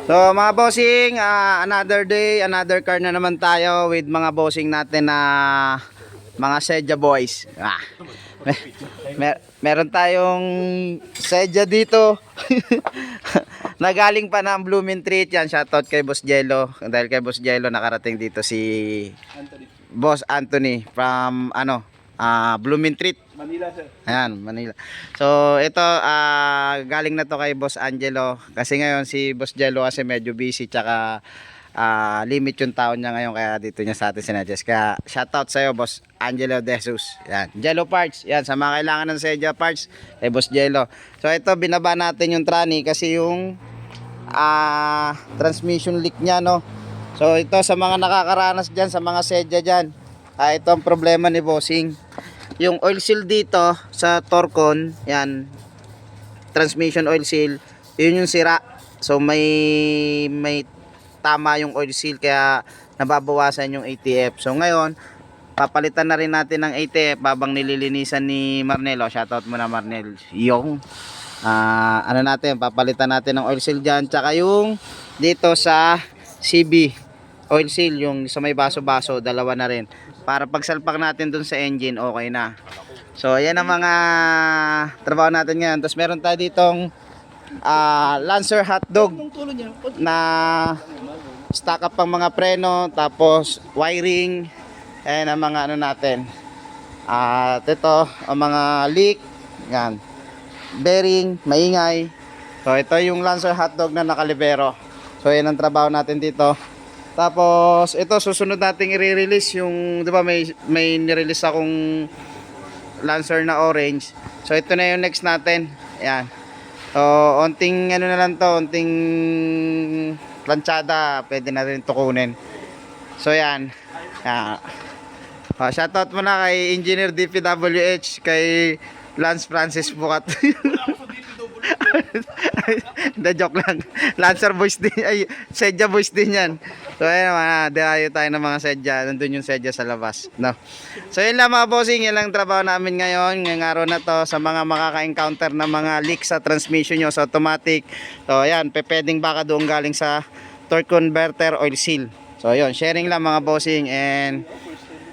So mga bossing, another day, another car na naman tayo with mga bossing natin na mga Sedja boys. Meron tayong Sedja dito. Nagaling pa ng Blooming Treat yan. Shoutout kay Boss Jello. Dahil kay Boss Jello nakarating dito si Boss Anthony from Blooming Treat. Manila, sir. Ayan, Manila. So, ito, galing na to kay Boss Angelo. Kasi ngayon, si Boss Jello kasi medyo busy. Tsaka, limit yung taon niya ngayon. Kaya dito niya sa atin sinadjust. Kaya, shoutout sa'yo, Boss Angelo De Jesus. Ayan, Jello Parts. Ayan, sa mga kailangan ng Sedja Parts, kay Boss Jello. So, ito, binaba natin yung tranny kasi yung transmission leak niya, no? So, ito, sa mga nakakaranas dyan, sa mga Sedja dyan, ito ang problema ni Bossing. Yung oil seal dito sa Torcon, yan, transmission oil seal, yun yung sira. So may tama yung oil seal kaya nababawasan yung ATF. So ngayon, papalitan na rin natin ng ATF babang nililinisan ni Marnel. Shoutout mo na Marnel. Yung papalitan natin ng oil seal dyan. Tsaka yung dito sa CB oil seal, yung sa may baso-baso, dalawa na rin. Para pagsalpak natin dun sa engine, okay na. So, ayan ang mga trabaho natin ngayon. Tapos meron tayo ditong Lancer hotdog na stock up pang mga preno, tapos wiring, ayan ang mga natin. At ito, ang mga leak, yan, bearing, maingay. So, ito yung Lancer hotdog na nakalibero. So, ayan ang trabaho natin dito. Tapos ito susunod nating i-release yung, 'di ba, may ni-release akong Lancer na orange. So ito na yung next natin. Ayan. So onting na lang to, onting planchada, pwede na rin tukunin. So yan. Shoutout muna kay Engineer DPWH, kay Lance Francis Bukat. The joke lang. Lancer boys din, ay Sedja boys din yan. So ayun naman, dirayo tayo ng mga Sedja. Nandun yung Sedja sa labas, no? So yun lang mga bossing, yun lang trabaho namin ngayon. Ngayong araw na to, sa mga makaka-encounter na mga leak sa transmission nyo sa automatic. So ayan, pwedeng baka doon galing sa torque converter oil seal. So yun, sharing lang mga bossing, and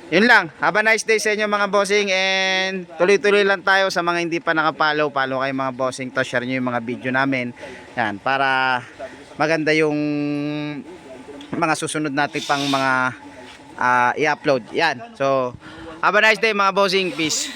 yun lang. Have a nice day sa inyo mga bossing, and tuloy-tuloy lang tayo. Sa mga hindi pa nakapollow, follow kayo mga bossing. To share nyo yung mga video namin. Yan, para maganda yung mga susunod natin pang mga i-upload. Yan. So, have a nice day mga bossing. Peace.